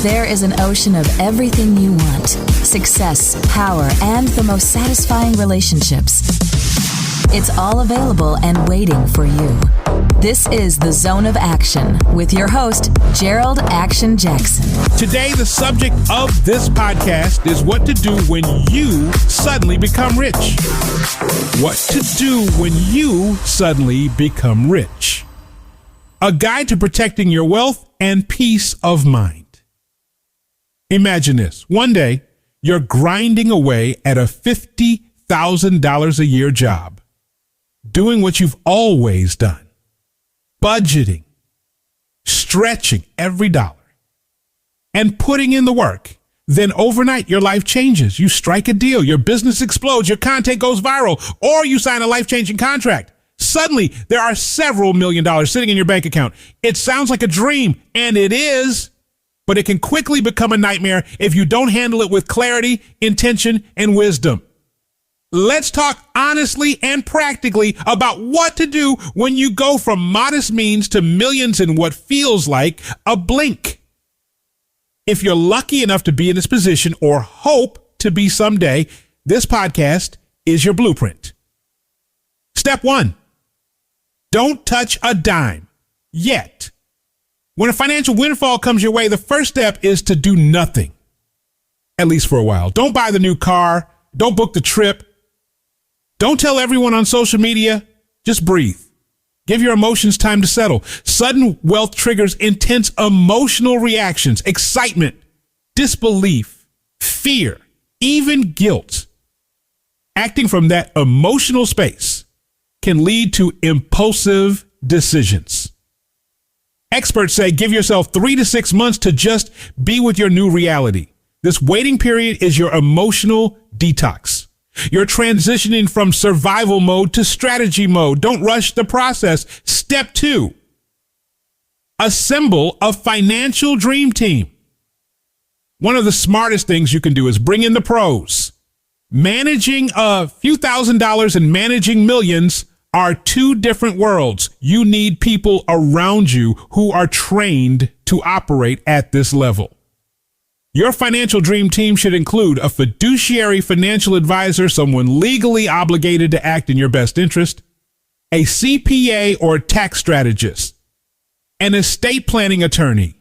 There is an ocean of everything you want: success, power, and the most satisfying relationships. It's all available and waiting for you. This is The Zone of Action with your host, Gerald Action Jackson. Today, the subject of this podcast is what to do when you suddenly become rich. What to do when you suddenly become rich. A guide to protecting your wealth and peace of mind. Imagine this. One day, you're grinding away at a $50,000 a year job, doing what you've always done, budgeting, stretching every dollar, and putting in the work. Then overnight, your life changes. You strike a deal, your business explodes, your content goes viral, or you sign a life-changing contract. Suddenly, there are several $1 million sitting in your bank account. It sounds like a dream, and it is, but it can quickly become a nightmare if you don't handle it with clarity, intention, and wisdom. Let's talk honestly and practically about what to do when you go from modest means to millions in what feels like a blink. If you're lucky enough to be in this position or hope to be someday, this podcast is your blueprint. Step 1, don't touch a dime yet. When a financial windfall comes your way, the first step is to do nothing, at least for a while. Don't buy the new car. Don't book the trip. Don't tell everyone on social media. Just breathe. Give your emotions time to settle. Sudden wealth triggers intense emotional reactions, excitement, disbelief, fear, even guilt. Acting from that emotional space can lead to impulsive decisions. Experts say give yourself 3 to 6 months to just be with your new reality. This waiting period is your emotional detox. You're transitioning from survival mode to strategy mode. Don't rush the process. Step 2, assemble a financial dream team. One of the smartest things you can do is bring in the pros. Managing a few $1,000s and managing millions are two different worlds. You need people around you who are trained to operate at this level. Your financial dream team should include a fiduciary financial advisor, someone legally obligated to act in your best interest, a CPA or tax strategist, an estate planning attorney,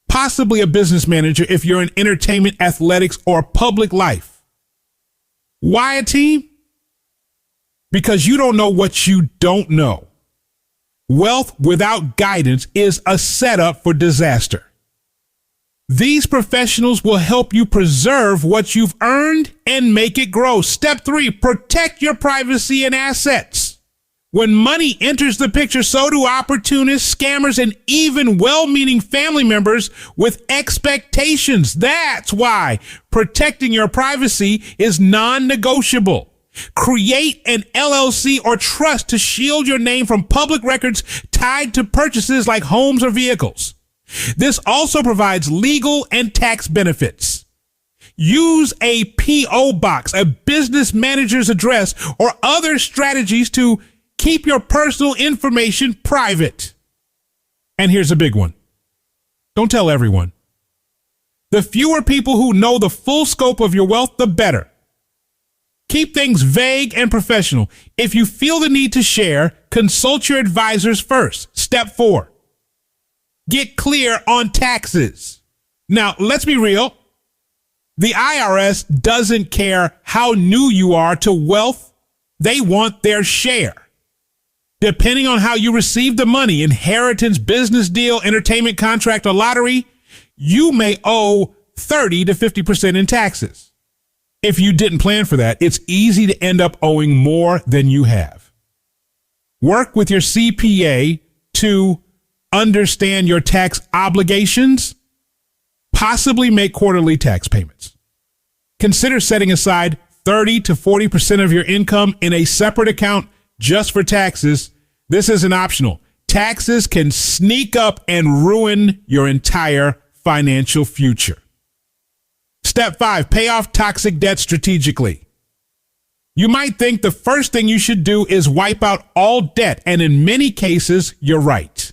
possibly a business manager if you're in entertainment, athletics, or public life. Why a team? Because you don't know what you don't know. Wealth without guidance is a setup for disaster. These professionals will help you preserve what you've earned and make it grow. Step 3, protect your privacy and assets. When money enters the picture, so do opportunists, scammers, and even well-meaning family members with expectations. That's why protecting your privacy is non-negotiable. Create an LLC or trust to shield your name from public records tied to purchases like homes or vehicles. This also provides legal and tax benefits. Use a P.O. box, a business manager's address, or other strategies to keep your personal information private. And here's a big one. Don't tell everyone. The fewer people who know the full scope of your wealth, the better. Keep things vague and professional. If you feel the need to share, consult your advisors first. Step 4, get clear on taxes. Now, let's be real. The IRS doesn't care how new you are to wealth. They want their share. Depending on how you receive the money, inheritance, business deal, entertainment contract, or lottery, you may owe 30 to 50% in taxes. If you didn't plan for that, it's easy to end up owing more than you have. Work with your CPA to understand your tax obligations, possibly make quarterly tax payments. Consider setting aside 30 to 40% of your income in a separate account just for taxes. This isn't optional. Taxes can sneak up and ruin your entire financial future. Step 5, pay off toxic debt strategically. You might think the first thing you should do is wipe out all debt, and in many cases, you're right.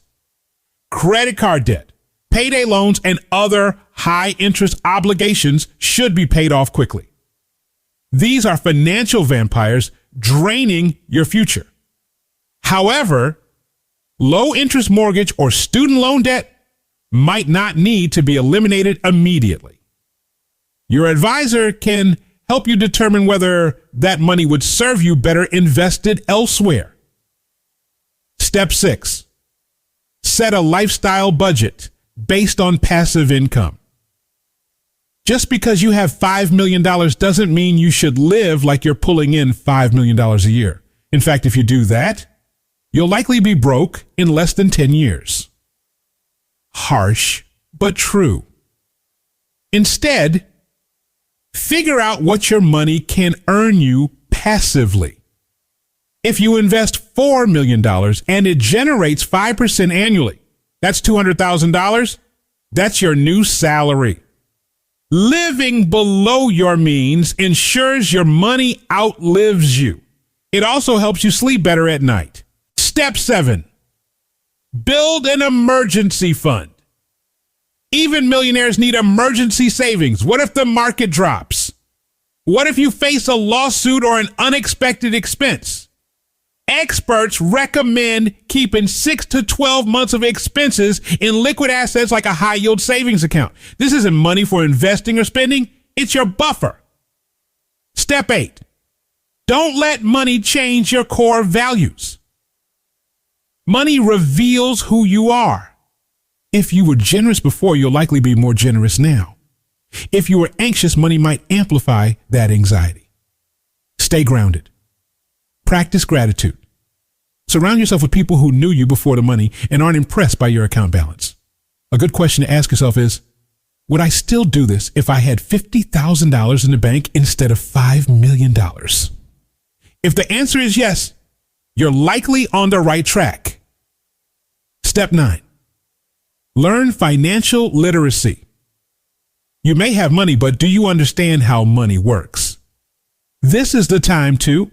Credit card debt, Payday loans and other high-interest obligations should be paid off quickly. These are financial vampires draining your future. However, low-interest mortgage or student loan debt might not need to be eliminated immediately. Your advisor can help you determine whether that money would serve you better invested elsewhere. Step 6. Set a lifestyle budget based on passive income. Just because you have $5 million doesn't mean you should live like you're pulling in $5 million a year. In fact, if you do that, you'll likely be broke in less than 10 years. Harsh, but true. Instead, figure out what your money can earn you passively. If you invest $4 million and it generates 5% annually, that's $200,000. That's your new salary. Living below your means ensures your money outlives you. It also helps you sleep better at night. Step 7. Build an emergency fund. Even millionaires need emergency savings. What if the market drops? What if you face a lawsuit or an unexpected expense? Experts recommend keeping 6 to 12 months of expenses in liquid assets like a high-yield savings account. This isn't money for investing or spending. It's your buffer. Step 8. Don't let money change your core values. Money reveals who you are. If you were generous before, you'll likely be more generous now. If you were anxious, money might amplify that anxiety. Stay grounded. Practice gratitude. Surround yourself with people who knew you before the money and aren't impressed by your account balance. A good question to ask yourself is, would I still do this if I had $50,000 in the bank instead of $5 million? If the answer is yes, you're likely on the right track. Step 9. Learn financial literacy. You may have money, but do you understand how money works? This is the time to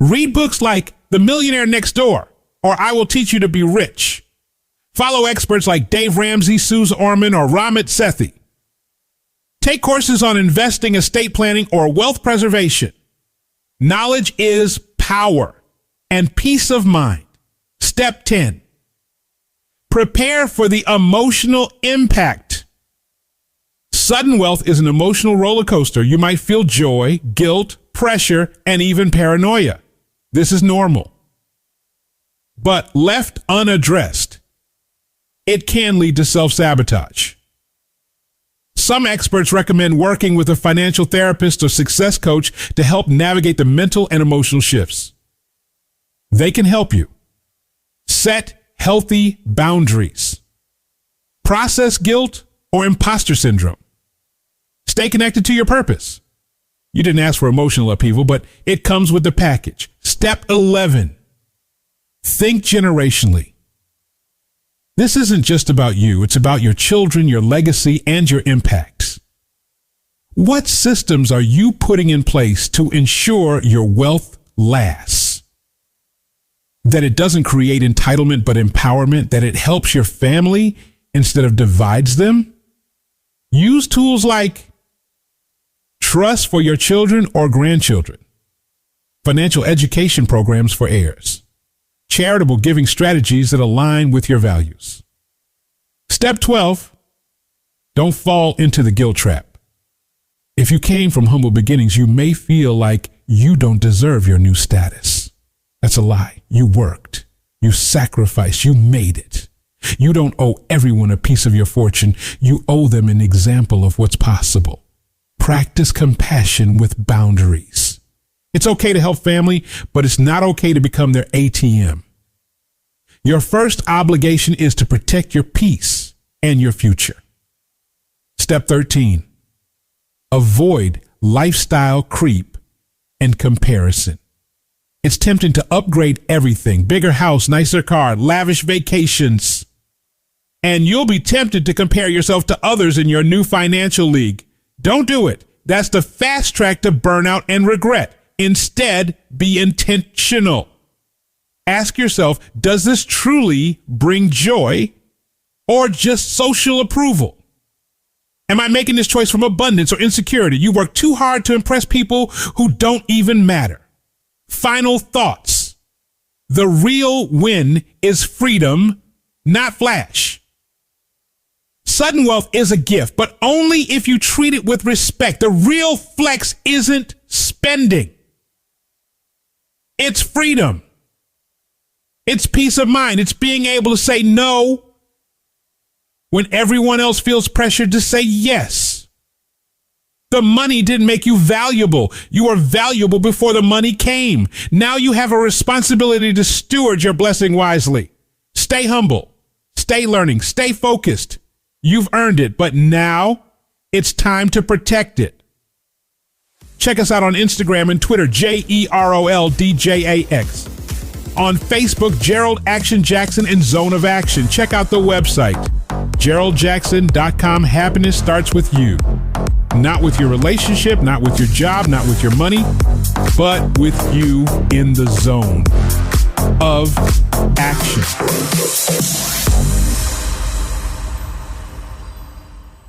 read books like The Millionaire Next Door or I Will Teach You to Be Rich. Follow experts like Dave Ramsey, Suze Orman, or Ramit Sethi. Take courses on investing, estate planning, or wealth preservation. Knowledge is power and peace of mind. Step 10. Prepare for the emotional impact. Sudden wealth is an emotional roller coaster. You might feel joy, guilt, pressure, and even paranoia. This is normal. But left unaddressed, it can lead to self-sabotage. Some experts recommend working with a financial therapist or success coach to help navigate the mental and emotional shifts. They can help you set healthy boundaries, process guilt or imposter syndrome, stay connected to your purpose. You didn't ask for emotional upheaval, but it comes with the package. Step 11, think generationally. This isn't just about you. It's about your children, your legacy, and your impacts. What systems are you putting in place to ensure your wealth lasts? That it doesn't create entitlement, but empowerment, that it helps your family instead of divides them? Use tools like trust for your children or grandchildren, financial education programs for heirs, charitable giving strategies that align with your values. Step 12, don't fall into the guilt trap. If you came from humble beginnings, you may feel like you don't deserve your new status. That's a lie. You worked, you sacrificed, you made it. You don't owe everyone a piece of your fortune. You owe them an example of what's possible. Practice compassion with boundaries. It's okay to help family, but it's not okay to become their ATM. Your first obligation is to protect your peace and your future. Step 13, avoid lifestyle creep and comparison. It's tempting to upgrade everything, bigger house, nicer car, lavish vacations. And you'll be tempted to compare yourself to others in your new financial league. Don't do it. That's the fast track to burnout and regret. Instead, be intentional. Ask yourself, does this truly bring joy, or just social approval? Am I making this choice from abundance or insecurity? You work too hard to impress people who don't even matter. Final thoughts. The real win is freedom, not flash. Sudden wealth is a gift, but only if you treat it with respect. The real flex isn't spending. It's freedom. It's peace of mind. It's being able to say no when everyone else feels pressured to say yes. The money didn't make you valuable. You were valuable before the money came. Now you have a responsibility to steward your blessing wisely. Stay humble. Stay learning. Stay focused. You've earned it, but now it's time to protect it. Check us out on Instagram and Twitter, JEROLDJAX. On Facebook, Gerald Action Jackson and Zone of Action. Check out the website, GeraldJackson.com. Happiness starts with you. Not with your relationship, not with your job, not with your money, but with you in the zone of action.